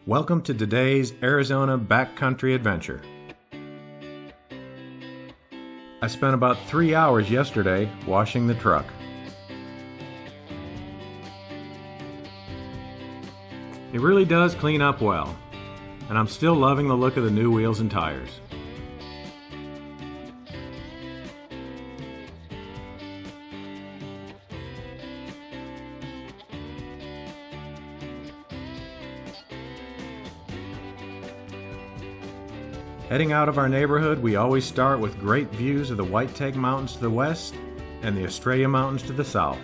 Welcome to today's Arizona backcountry adventure. I spent about 3 hours yesterday washing the truck. It really does clean up well, and I'm still loving the look of the new wheels and tires. Heading out of our neighborhood, we always start with great views of the Whitetail Mountains to the west and the Australia Mountains to the south.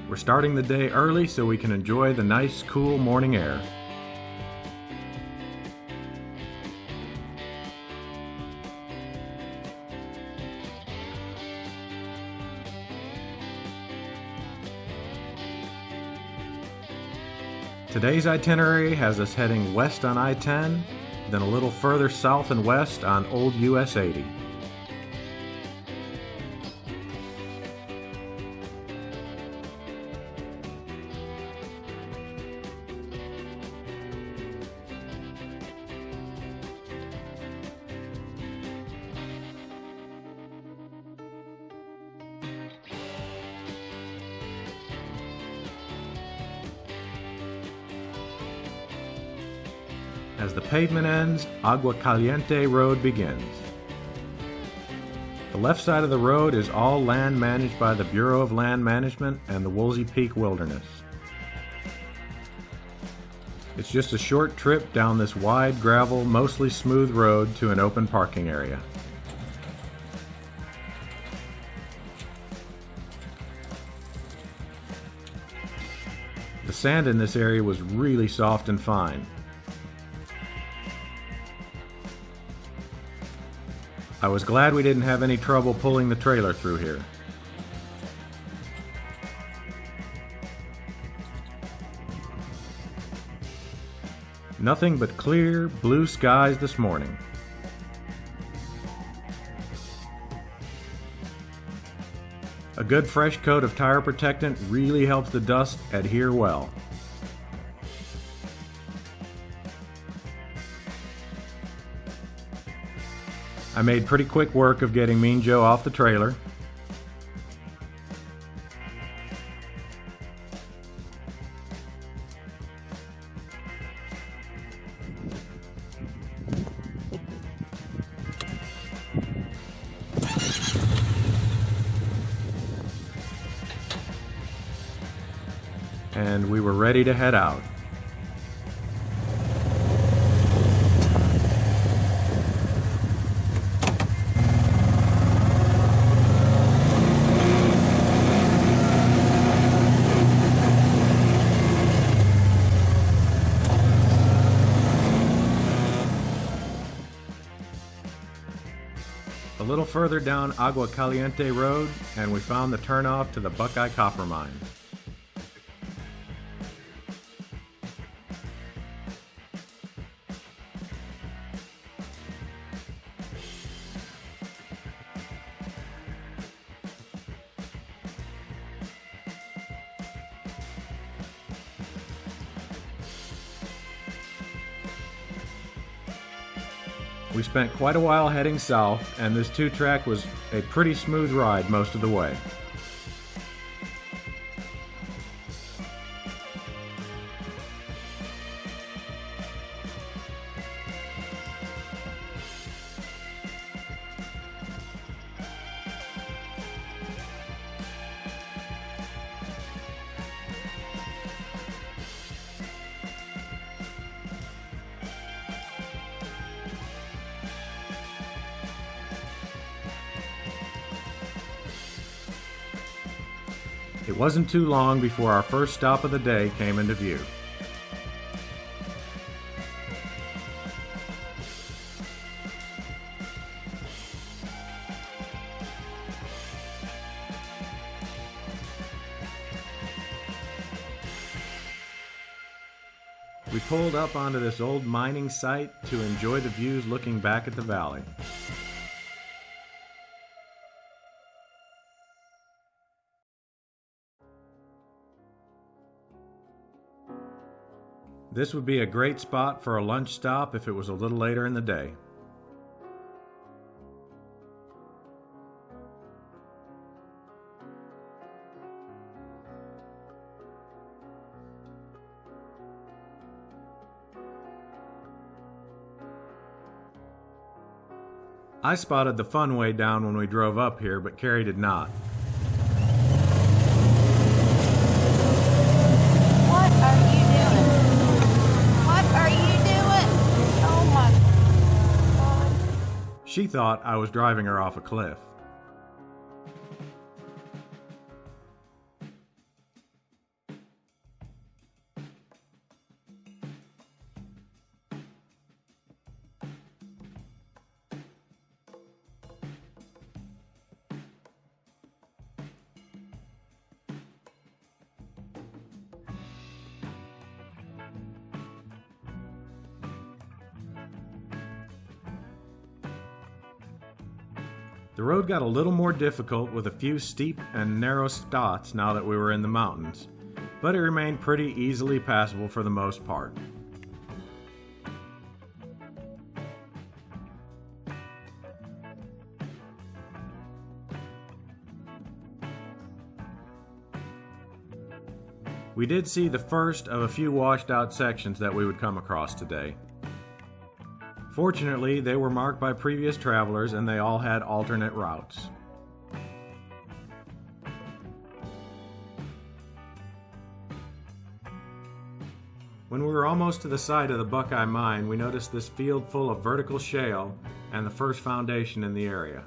We're starting the day early so we can enjoy the nice, cool morning air. Today's itinerary has us heading west on I-10, then a little further south and west on Old US 80. As the pavement ends, Agua Caliente Road begins. The left side of the road is all land managed by the Bureau of Land Management and the Woolsey Peak Wilderness. It's just a short trip down this wide gravel, mostly smooth road to an open parking area. The sand in this area was really soft and fine. I was glad we didn't have any trouble pulling the trailer through here. Nothing but clear, blue skies this morning. A good fresh coat of tire protectant really helps the dust adhere well. I made pretty quick work of getting Mean Joe off the trailer. And we were ready to head out. A little further down Agua Caliente Road, and we found the turnoff to the Buckeye Copper Mine. We spent quite a while heading south, and this two-track was a pretty smooth ride most of the way. It wasn't too long before our first stop of the day came into view. We pulled up onto this old mining site to enjoy the views looking back at the valley. This would be a great spot for a lunch stop if it was a little later in the day. I spotted the fun way down when we drove up here, but Carrie did not. What are you doing? What are you doing? Oh my God. She thought I was driving her off a cliff. The road got a little more difficult with a few steep and narrow spots now that we were in the mountains, but it remained pretty easily passable for the most part. We did see the first of a few washed out sections that we would come across today. Fortunately, they were marked by previous travelers and they all had alternate routes. When we were almost to the site of the Buckeye Mine, we noticed this field full of vertical shale and the first foundation in the area.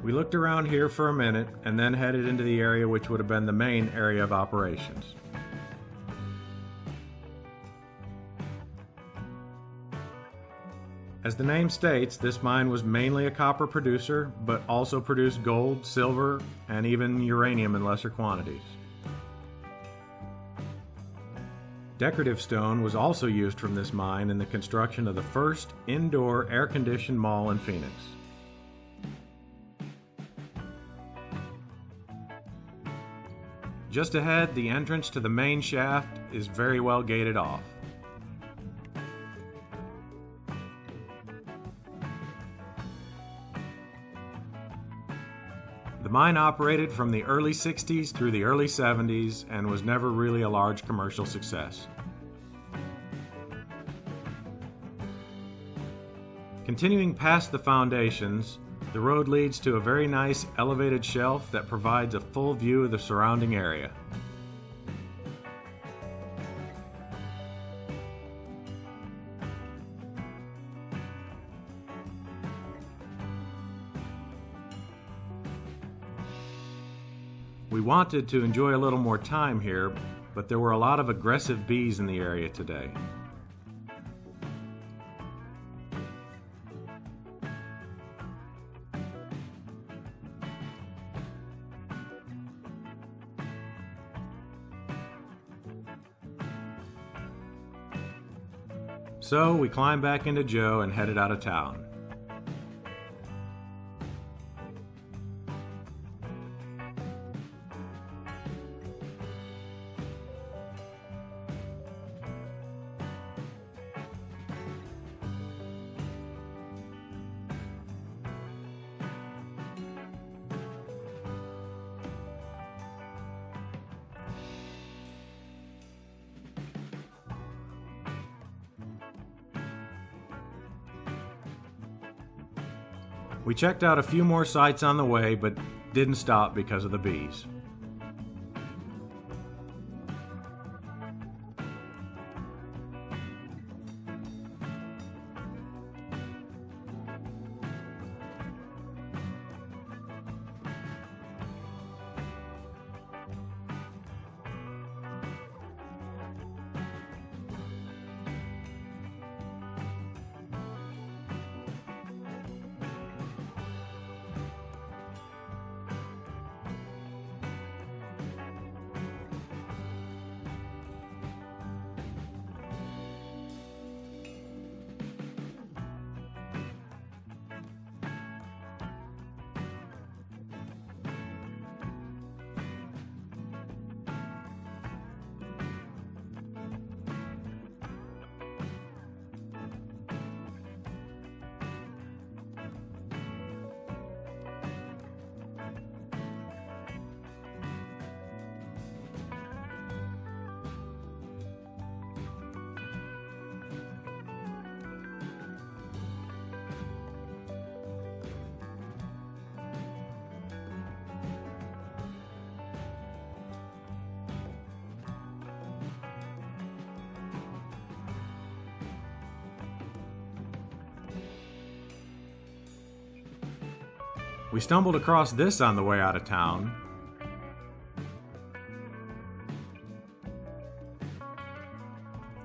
We looked around here for a minute and then headed into the area which would have been the main area of operations. As the name states, this mine was mainly a copper producer, but also produced gold, silver, and even uranium in lesser quantities. Decorative stone was also used from this mine in the construction of the first indoor air-conditioned mall in Phoenix. Just ahead, the entrance to the main shaft is very well gated off. The mine operated from the early 60s through the early 70s and was never really a large commercial success. Continuing past the foundations, the road leads to a very nice elevated shelf that provides a full view of the surrounding area. We wanted to enjoy a little more time here, but there were a lot of aggressive bees in the area today. So we climbed back into Joe and headed out of town. We checked out a few more sites on the way, but didn't stop because of the bees. We stumbled across this on the way out of town.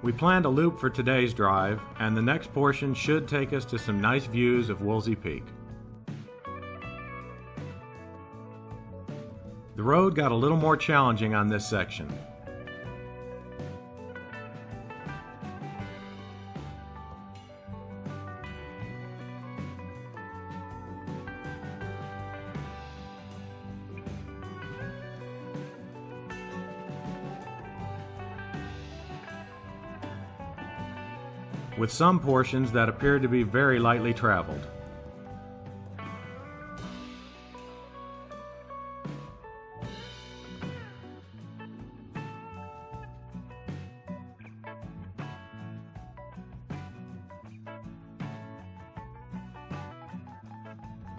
We planned a loop for today's drive, and the next portion should take us to some nice views of Woolsey Peak. The road got a little more challenging on this section. With some portions that appeared to be very lightly traveled.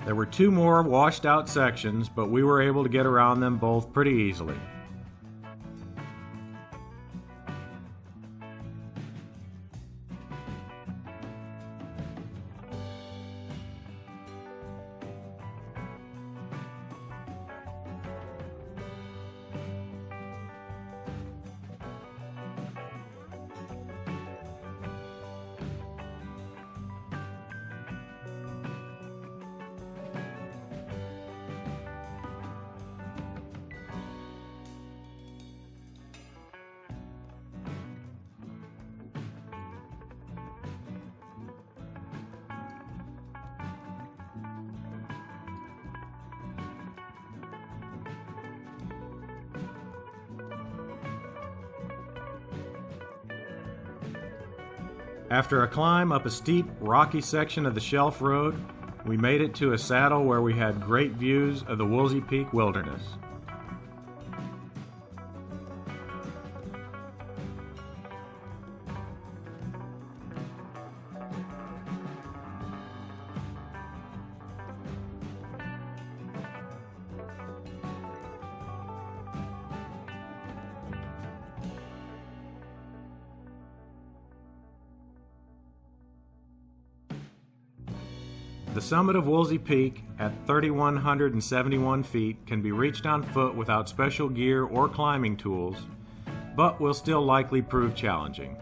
There were two more washed out sections, but we were able to get around them both pretty easily. After a climb up a steep, rocky section of the Shelf Road, we made it to a saddle where we had great views of the Woolsey Peak Wilderness. The summit of Woolsey Peak at 3,171 feet can be reached on foot without special gear or climbing tools, but will still likely prove challenging.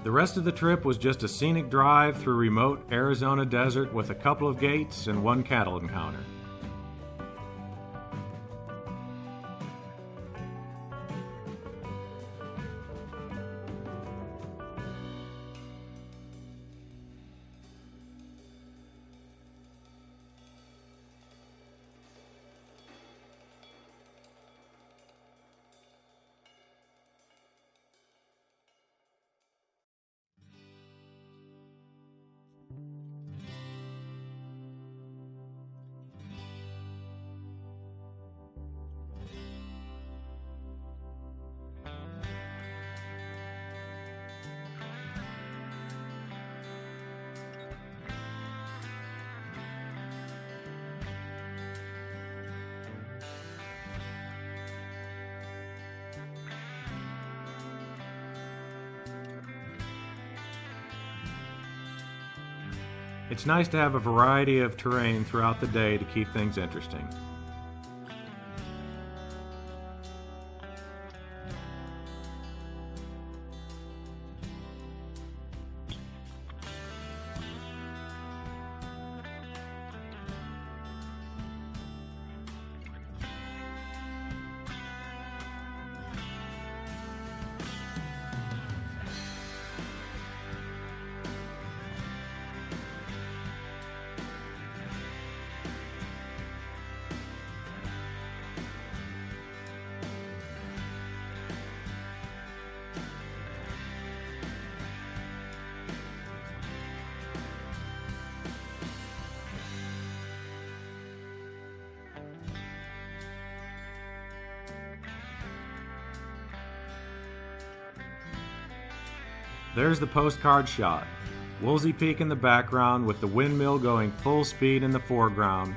The rest of the trip was just a scenic drive through remote Arizona desert with a couple of gates and one cattle encounter. It's nice to have a variety of terrain throughout the day to keep things interesting. There's the postcard shot. Woolsey Peak in the background with the windmill going full speed in the foreground.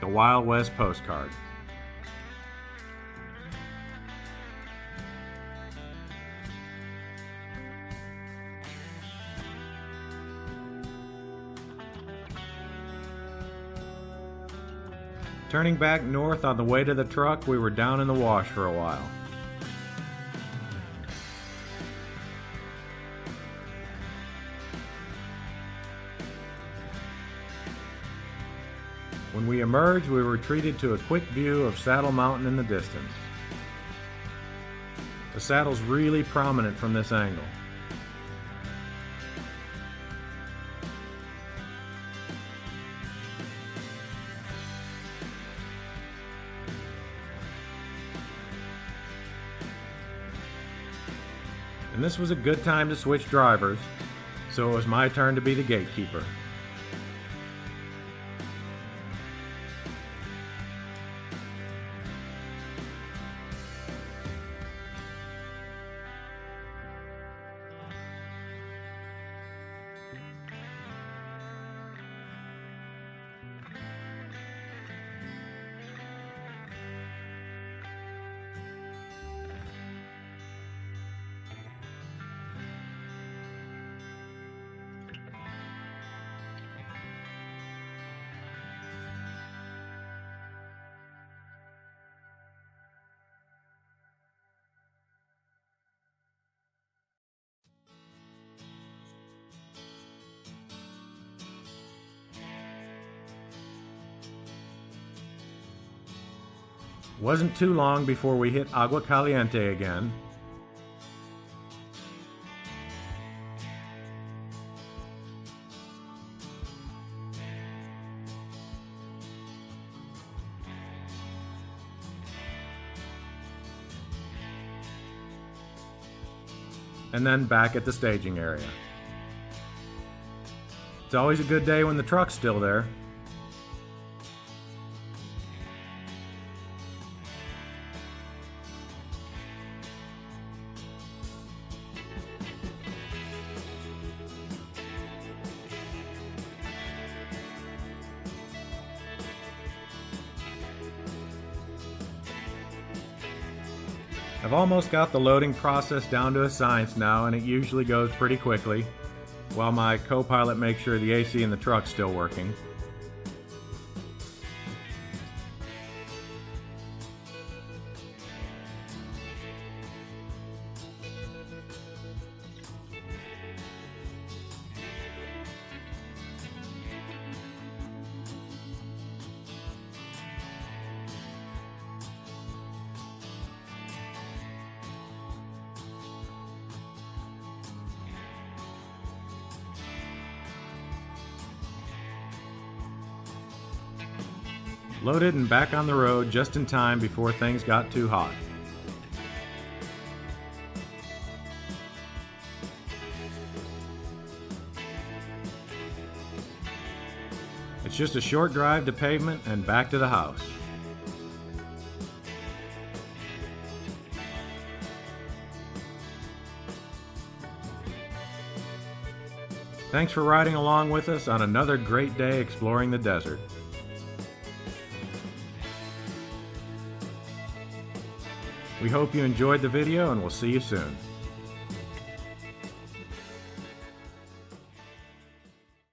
The Wild West postcard. Turning back north on the way to the truck, we were down in the wash for a while. When we emerged, we were treated to a quick view of Saddle Mountain in the distance. The saddle's really prominent from this angle. And this was a good time to switch drivers, so it was my turn to be the gatekeeper. Wasn't too long before we hit Agua Caliente again. And then back at the staging area. It's always a good day when the truck's still there. I've almost got the loading process down to a science now, and it usually goes pretty quickly, while my co-pilot makes sure the AC in the truck's still working. Loaded and back on the road just in time before things got too hot. It's just a short drive to pavement and back to the house. Thanks for riding along with us on another great day exploring the desert. We hope you enjoyed the video, and we'll see you soon.